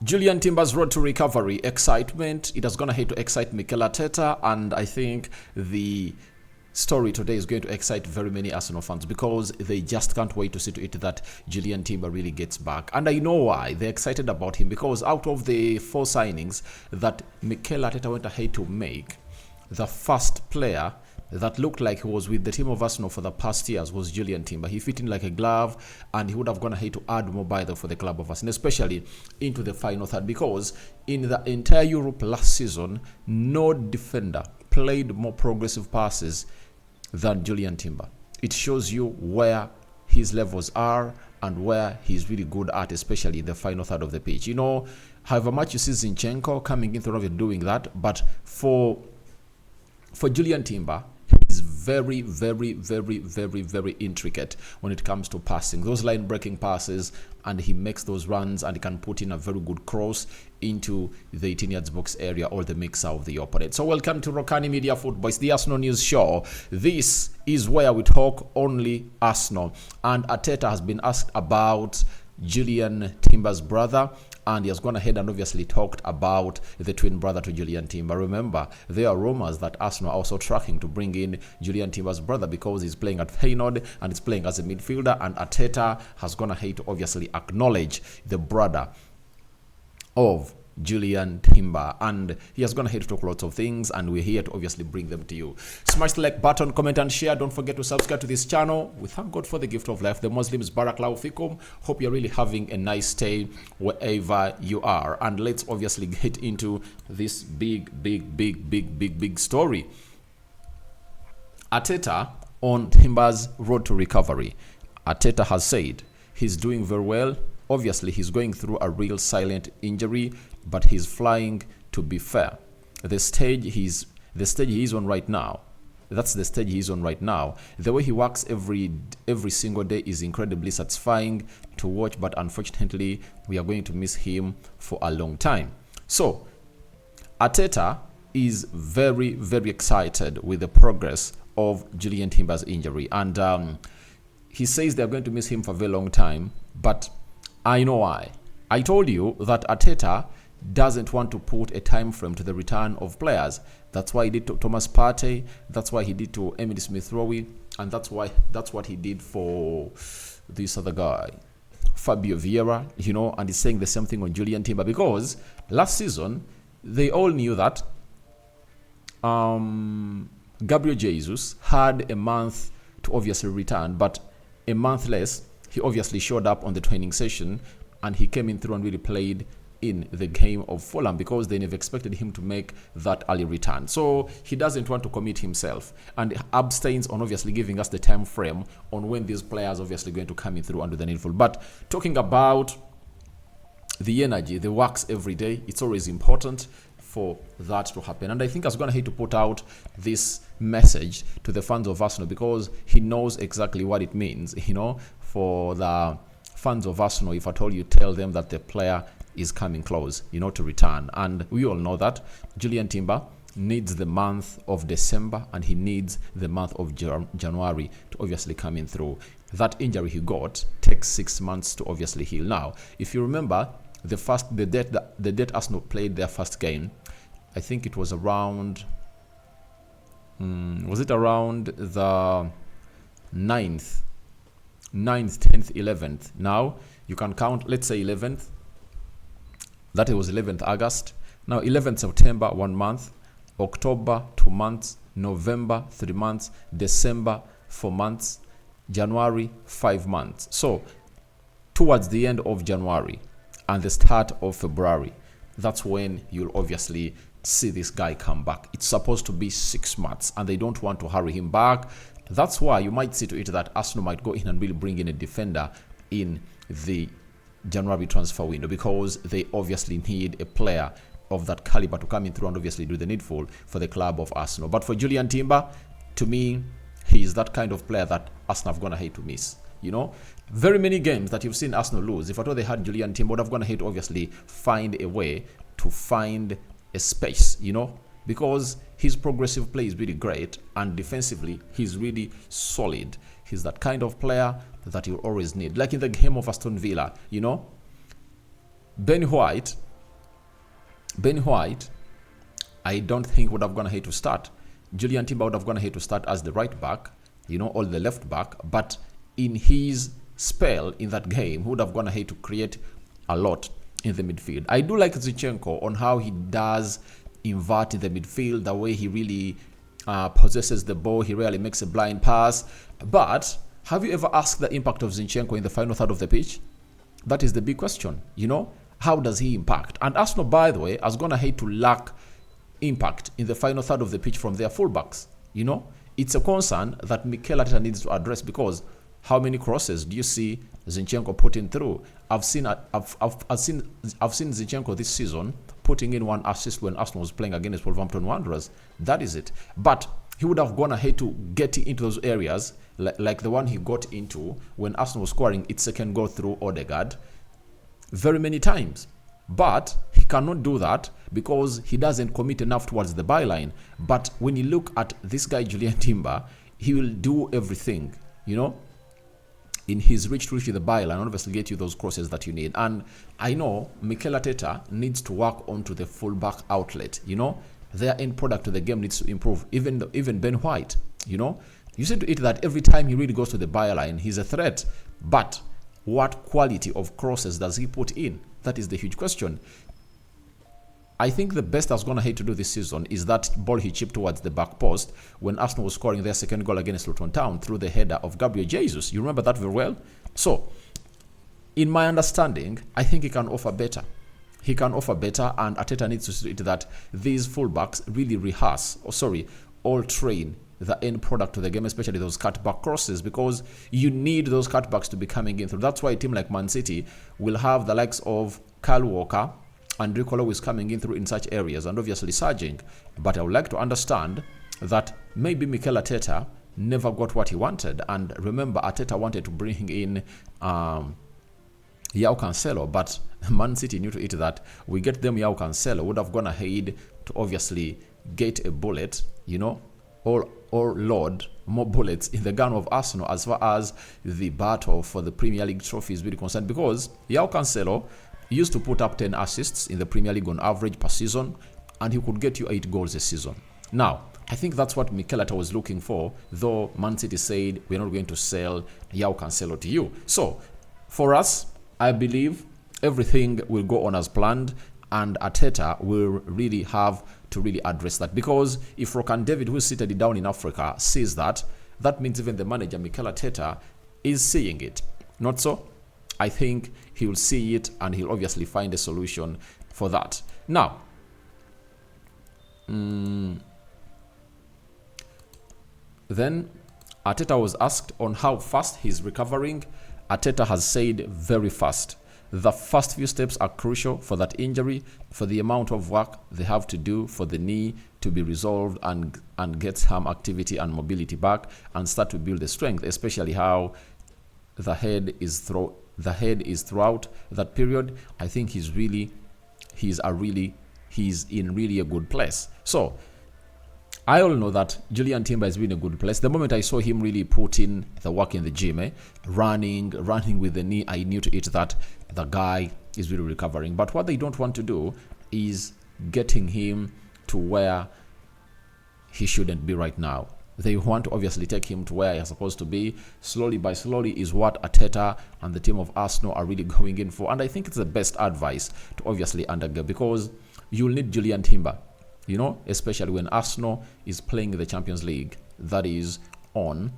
Jurrien Timber's road to recovery, excitement. It is going to hate to excite Mikel Arteta, and I think the story today is going to excite very many Arsenal fans because they just can't wait to see to it that Jurrien Timber really gets back. And I know why they're excited about him, because out of the 4 signings that Mikel Arteta went ahead to make, the first player that looked like he was with the team of Arsenal for the past years was Jurrien Timber. He fit in like a glove, and he would have gone ahead to add more by for the club of Arsenal, especially into the final third, because in the entire Europe last season, no defender played more progressive passes than Jurrien Timber. It shows you where his levels are and where he's really good at, especially in the final third of the pitch. You know, however much you see Zinchenko coming in through doing that, but for Jurrien Timber, he's very, very, very, very, very intricate when it comes to passing. Those line-breaking passes, and he makes those runs, and he can put in a very good cross into the 18 yards box area or the mixer of the opponent. So welcome to Rokani Media Football. It's the Arsenal News Show. This is where we talk only Arsenal. And Arteta has been asked about Jurrien Timber's brother, and he has gone ahead and obviously talked about the twin brother to Jurrien Timber. Remember, there are rumors that Arsenal are also tracking to bring in Jurrien Timber's brother because he's playing at Feyenoord and he's playing as a midfielder, and Arteta has gone ahead to obviously acknowledge the brother of Jurrien Timber, and he has gone ahead to talk lots of things, and we're here to obviously bring them to you. Smash the like button, comment and share. Don't forget to subscribe to this channel. We thank God for the gift of life. The Muslims, Barakallahu Fikum. Hope you're really having a nice day wherever you are, and let's obviously get into this big story. Arteta on Timber's road to recovery. Arteta has said he's doing very well. Obviously, he's going through a real silent injury, but he's flying. To be fair, the stage he is on right now, that's the stage he's on right now. The way he works every single day is incredibly satisfying to watch, but unfortunately, we are going to miss him for a long time. So, Arteta is very, very excited with the progress of Jurrien Timber's injury, and he says they're going to miss him for a very long time, but I know why. I told you that Arteta doesn't want to put a time frame to the return of players. That's why he did to Thomas Partey. That's why he did to Emily Smith-Rowe, and that's what he did for this other guy, Fabio Vieira. You know, and he's saying the same thing on Jurrien Timber, because last season they all knew that Gabriel Jesus had a month to obviously return, but a month less, he obviously showed up on the training session, and he came in through and really played in the game of Fulham because they never expected him to make that early return. So he doesn't want to commit himself and abstains on obviously giving us the time frame on when these players obviously going to come in through under the needful. But talking about the energy, the works every day, it's always important for that to happen. And I think I was going to hate to put out this message to the fans of Arsenal, because he knows exactly what it means, you know, for the fans of Arsenal. If at all you tell them that the player is coming close, you know, to return. And we all know that Jurrien Timber needs the month of December and he needs the month of January to obviously come in through. That injury he got takes 6 months to obviously heal. Now, if you remember, the date Arsenal played their first game, I think it was around was it around the 9th, 10th, 11th. Now you can count, let's say 11th, that it was 11th August. Now 11th September, 1 month, October, 2 months, November, 3 months, December, 4 months, January, 5 months. So towards the end of January and the start of February, that's when you'll obviously see this guy come back. It's supposed to be 6 months, and they don't want to hurry him back. That's why you might see to it that Arsenal might go in and really bring in a defender in the January transfer window, because they obviously need a player of that caliber to come in through and obviously do the needful for the club of Arsenal. But for Jurrien Timber, to me, he is that kind of player that Arsenal have gone ahead to miss. You know, very many games that you've seen Arsenal lose, if at all they had Jurrien Timber, would have gone ahead to obviously find a way to find a space, you know, because his progressive play is really great, and defensively he's really solid. He's that kind of player that you always need. Like in the game of Aston Villa, you know, Ben White Ben White, I don't think would have gone ahead to start. Jurrien Timber would have gone ahead to start as the right back, or the left back. But in his spell in that game, he would have gone ahead to create a lot in the midfield. I do like Zinchenko on how he does invert in the midfield, the way he really possesses the ball. He rarely makes a blind pass. But have you ever asked the impact of Zinchenko in the final third of the pitch? That is the big question. How does he impact? And Arsenal, by the way, has gone ahead to lack impact in the final third of the pitch from their fullbacks. It's a concern that Mikel Arteta needs to address, because how many crosses do you see Zinchenko putting through? I've seen Zinchenko this season putting in one assist when Arsenal was playing against Wolverhampton Wanderers. That is it. But he would have gone ahead to get into those areas, like the one he got into when Arsenal was scoring its second goal through Odegaard, very many times. But he cannot do that because he doesn't commit enough towards the byline. But when you look at this guy, Jurrien Timber, he will do everything, in his reach to reach the byline, and obviously get you those crosses that you need. And I know Mikel Arteta needs to work onto the fullback outlet. Their end product to the game needs to improve. Even Ben White, you said to it that every time he really goes to the byline, he's a threat. But what quality of crosses does he put in? That is the huge question. I think the best that's going to hate to do this season is that ball he chipped towards the back post when Arsenal was scoring their second goal against Luton Town through the header of Gabriel Jesus. You remember that very well? So, in my understanding, I think he can offer better. He can offer better, and Arteta needs to see that these fullbacks really all train the end product to the game, especially those cutback crosses, because you need those cutbacks to be coming in through. That's why a team like Man City will have the likes of Kyle Walker and Rico Lewis coming in through in such areas, and obviously surging. But I would like to understand that maybe Mikel Arteta never got what he wanted. And remember, Arteta wanted to bring in João Cancelo, but Man City knew to it that we get them João Cancelo, would have gone ahead to obviously get a bullet, or load more bullets in the gun of Arsenal as far as the battle for the Premier League trophy is really concerned, because João Cancelo used to put up 10 assists in the Premier League on average per season, and he could get you 8 goals a season. Now, I think that's what Mikel Arteta was looking for, though Man City said, we're not going to sell João Cancelo to you. So, for us, I believe everything will go on as planned, and Arteta will really have to really address that. Because if Rokani David, who is seated down in Africa, sees that, that means even the manager, Mikel Arteta, is seeing it. Not so? I think he will see it, and he'll obviously find a solution for that. Now, then Arteta was asked on how fast he's recovering. Arteta has said very fast. The first few steps are crucial for that injury, for the amount of work they have to do for the knee to be resolved and get some activity and mobility back and start to build the strength, especially how the head is throughout that period. I think he's in really a good place. So I all know that Jurrien Timber has been in a good place. The moment I saw him really put in the work in the gym, running with the knee, I knew to it that the guy is really recovering. But what they don't want to do is getting him to where he shouldn't be right now. They want to obviously take him to where he's supposed to be. Slowly by slowly is what Arteta and the team of Arsenal are really going in for. And I think it's the best advice to obviously undergo, because you'll need Jurrien Timber, especially when Arsenal is playing the Champions League. That is in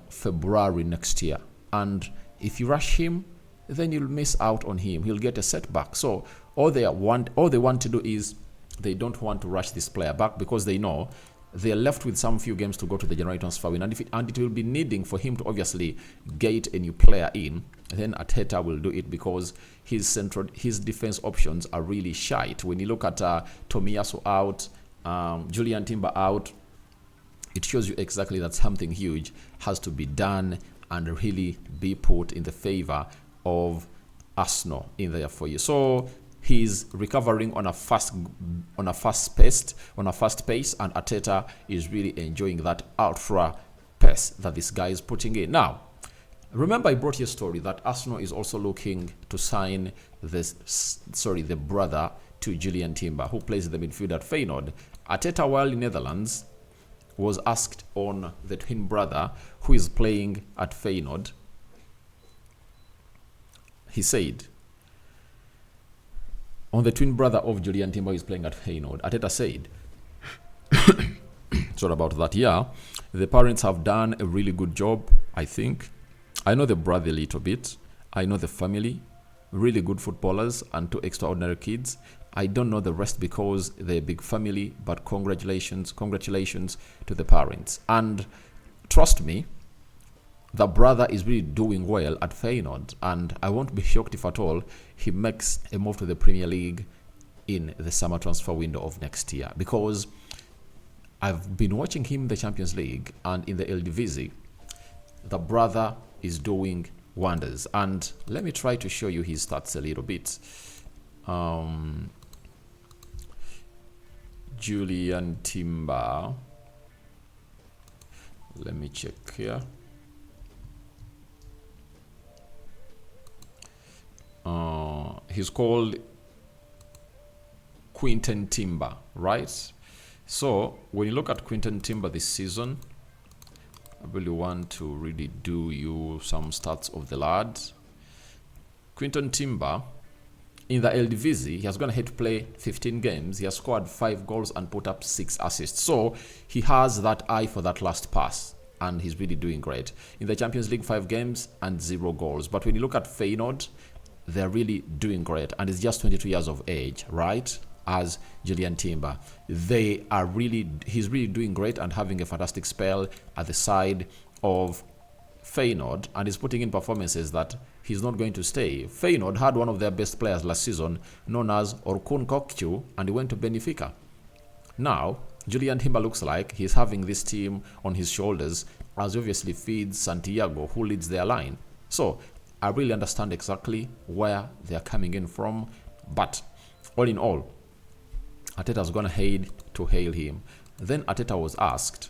February next year. And if you rush him, then you'll miss out on him. He'll get a setback. So all they want to do is they don't want to rush this player back, because they know they're left with some few games to go to the January transfer window, and it will be needing for him to obviously get a new player in. Then Arteta will do it, because his defense options are really shite. When you look at Tomiyasu out, Jurrien Timber out, it shows you exactly that something huge has to be done and really be put in the favor of Arsenal in there for you. So he's recovering on a fast pace, and Arteta is really enjoying that ultra pace that this guy is putting in. Now, Remember, I brought you a story that Arsenal is also looking to sign the brother to Jurrien Timber, who plays in the midfield at Feyenoord. Arteta, while in Netherlands, was asked on the twin brother who is playing at Feyenoord. He said, on the twin brother of Jurrien Timber who is playing at Feyenoord, Arteta said, sorry about that, yeah, the parents have done a really good job, I think. I know the brother a little bit. I know the family, really good footballers and two extraordinary kids. I don't know the rest because they're a big family, but congratulations to the parents. And trust me, the brother is really doing well at Feyenoord, and I won't be shocked if at all he makes a move to the Premier League in the summer transfer window of next year, because I've been watching him in the Champions League and in the Eredivisie. The brother is doing wonders, and let me try to show you his stats a little bit. Jurrien Timber, let me check here. He's called Quinten Timber, right? So when you look at Quinten Timber this season, I really want to really do you some stats of the lad. Quinten Timber, in the Eredivisie, he has gone ahead to play 15 games. He has scored 5 goals and put up 6 assists. So he has that eye for that last pass, and he's really doing great. In the Champions League, 5 games and 0 goals. But when you look at Feyenoord, they're really doing great, and he's just 22 years of age, right? As Jurrien Timber, he's really doing great and having a fantastic spell at the side of Feyenoord, and he's putting in performances that he's not going to stay. Feyenoord had one of their best players last season, known as Rokani, and he went to Benfica. Now, Jurrien Timber looks like he's having this team on his shoulders, as he obviously feeds Santiago, who leads their line. So I really understand exactly where they're coming in from, but all in all, Arteta's gone ahead to hail him. Then Arteta was asked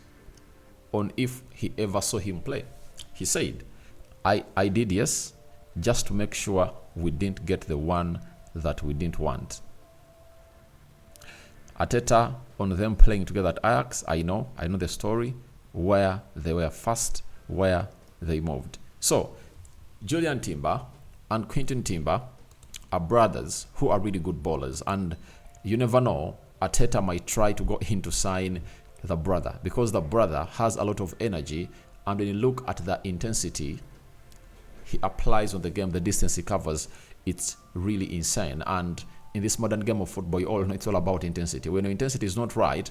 on if he ever saw him play. He said, I did, yes, just to make sure we didn't get the one that we didn't want. Arteta, on them playing together at Ajax, I know the story, where they were first, where they moved. So Jurrien Timber and Quinten Timber are brothers who are really good ballers, and you never know, Arteta might try to go in to sign the brother, because the brother has a lot of energy, and when you look at the intensity he applies on the game, the distance he covers, it's really insane. And in this modern game of football, you all know it's all about intensity. When your intensity is not right,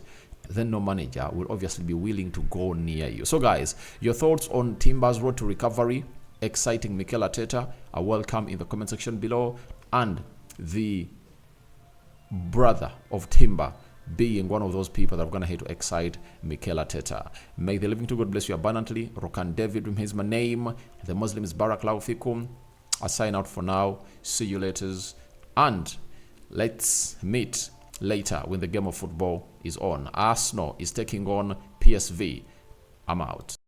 then no manager will obviously be willing to go near you. So guys, your thoughts on Timber's road to recovery, exciting Mikel Arteta, are welcome in the comment section below, and the brother of Timber being one of those people that are going to hate to excite Mikel Arteta. May the living to God bless you abundantly. Rokani David is my name. The Muslims Barakallahu Fikum. I sign out for now. See you later, and let's meet later when the game of football is on. Arsenal is taking on PSV. I'm out.